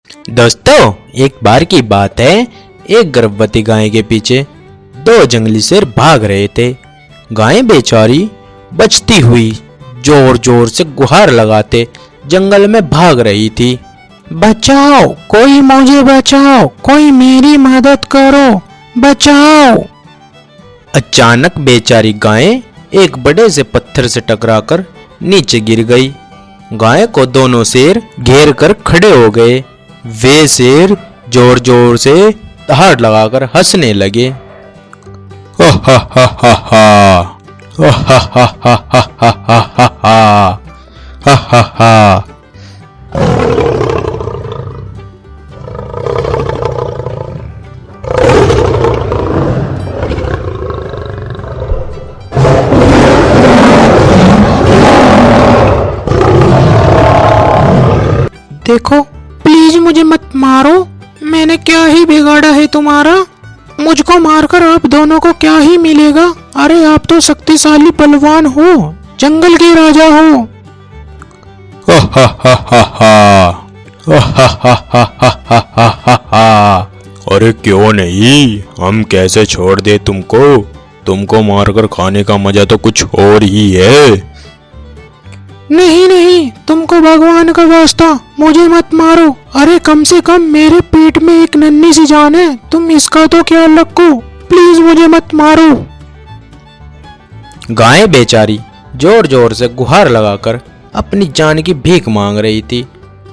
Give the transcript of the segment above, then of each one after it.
दोस्तों, एक बार की बात है, एक गर्भवती गाय के पीछे दो जंगली शेर भाग रहे थे। गाय बेचारी बचती हुई जोर जोर से गुहार लगाते जंगल में भाग रही थी। बचाओ, कोई मुझे बचाओ, कोई मेरी मदद करो, बचाओ। अचानक बेचारी गाय एक बड़े से पत्थर से टकराकर नीचे गिर गई। गाय को दोनों शेर घेर कर खड़े हो गए। वे शेर जोर जोर से दहाड़ लगाकर हंसने लगे। हा हा हा हा हा हा हा हा हा हा हा हा हा। देखो, प्लीज मुझे मत मारो, मैंने क्या ही बिगाड़ा है तुम्हारा? मुझको मारकर आप दोनों को क्या ही मिलेगा? अरे आप तो शक्तिशाली बलवान हो, जंगल के राजा हो। हा हा हा हा हा हा हा हा हा हा। अरे क्यों नहीं, हम कैसे छोड़ दे तुमको मारकर खाने का मजा तो कुछ और ही है। नहीं नहीं, तुमको भगवान का वास्ता मुझे मत मारो। अरे कम से कम मेरे पेट में एक नन्ही सी जान है, तुम इसका तो ख्याल रखो, प्लीज मुझे मत मारो। गाय बेचारी जोर जोर से गुहार लगाकर अपनी जान की भीख मांग रही थी,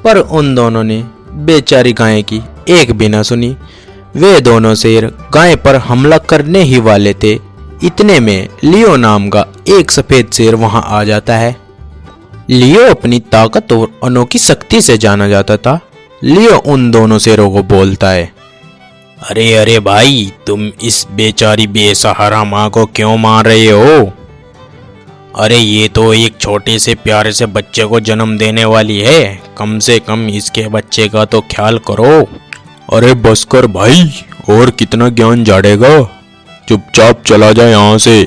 पर उन दोनों ने बेचारी गाय की एक भी न सुनी। वे दोनों शेर गाय पर हमला करने ही वाले थे। इतने में लियो नाम का एक सफेद शेर वहां आ जाता है। लियो अपनी ताकत और अनोखी शक्ति से जाना जाता था। लियो उन दोनों शेरों को बोलता है, अरे अरे भाई, तुम इस बेचारी बेसहारा माँ को क्यों मार रहे हो? अरे ये तो एक छोटे से प्यारे से बच्चे को जन्म देने वाली है, कम से कम इसके बच्चे का तो ख्याल करो। अरे बस कर भाई, और कितना ज्ञान झाड़ेगा? चुपचाप चला जा यहाँ से,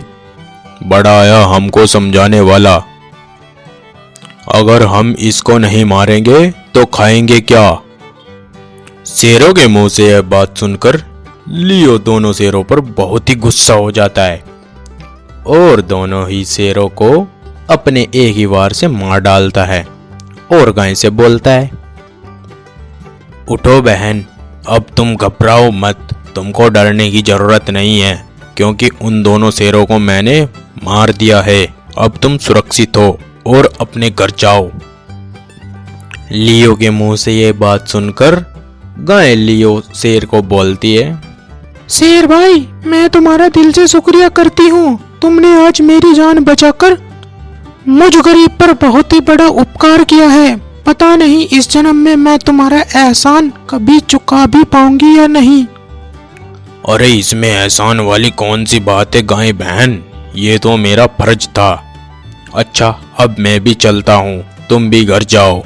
बड़ा आया हमको समझाने वाला। अगर हम इसको नहीं मारेंगे तो खाएंगे क्या? शेरों के मुंह से यह बात सुनकर लियो दोनों शेरों पर बहुत ही गुस्सा हो जाता है और दोनों ही शेरों को अपने एक ही वार से मार डालता है और गाय से बोलता है, उठो बहन, अब तुम घबराओ मत, तुमको डरने की जरूरत नहीं है, क्योंकि उन दोनों शेरों को मैंने मार दिया है। अब तुम सुरक्षित हो और अपने घर जाओ। लियो के मुंह से ये बात सुनकर गाय लियो शेर को बोलती है, शेर भाई, मैं तुम्हारा दिल से शुक्रिया करती हूँ, तुमने आज मेरी जान बचाकर मुझ गरीब पर बहुत ही बड़ा उपकार किया है। पता नहीं इस जन्म में मैं तुम्हारा एहसान कभी चुका भी पाऊंगी या नहीं। अरे इसमें एहसान वाली कौन सी बात है गाय बहन, ये तो मेरा फर्ज था। अच्छा, अब मैं भी चलता हूँ, तुम भी घर जाओ।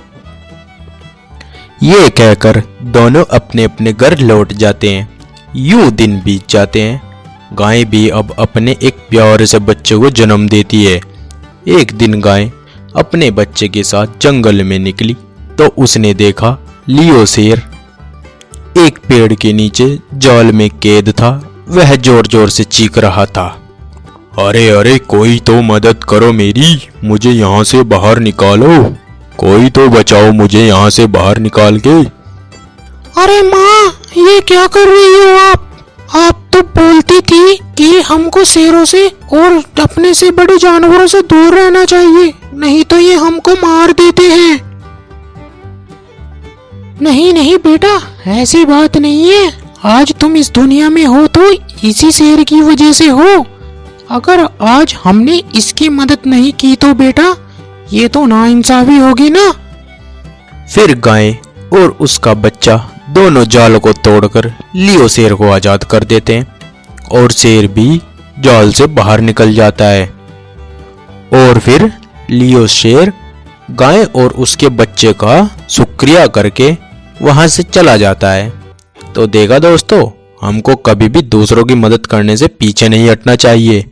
ये कहकर दोनों अपने अपने घर लौट जाते हैं। यूं दिन बीत जाते हैं। गाय भी अब अपने एक प्यारे से बच्चे को जन्म देती है। एक दिन गाय अपने बच्चे के साथ जंगल में निकली तो उसने देखा लियो शेर एक पेड़ के नीचे जाल में कैद था। वह जोर जोर से चीख रहा था, अरे अरे कोई तो मदद करो मेरी, मुझे यहाँ से बाहर निकालो, कोई तो बचाओ मुझे यहाँ से बाहर निकाल के। अरे माँ, ये क्या कर रही हो आप? तो बोलती थी कि हमको शेरों से और अपने से बड़े जानवरों से दूर रहना चाहिए, नहीं तो ये हमको मार देते हैं। नहीं नहीं बेटा, ऐसी बात नहीं है, आज तुम इस दुनिया में हो तो इसी शेर की वजह से हो। अगर आज हमने इसकी मदद नहीं की तो बेटा ये तो नाइंसाफी होगी ना। फिर गाय और उसका बच्चा दोनों जाल को तोड़कर लियो शेर को आजाद कर देते हैं और शेर भी जाल से बाहर निकल जाता है। और फिर लियो शेर गाय और उसके बच्चे का शुक्रिया करके वहां से चला जाता है। तो देखा दोस्तों, हमको कभी भी दूसरों की मदद करने से पीछे नहीं हटना चाहिए।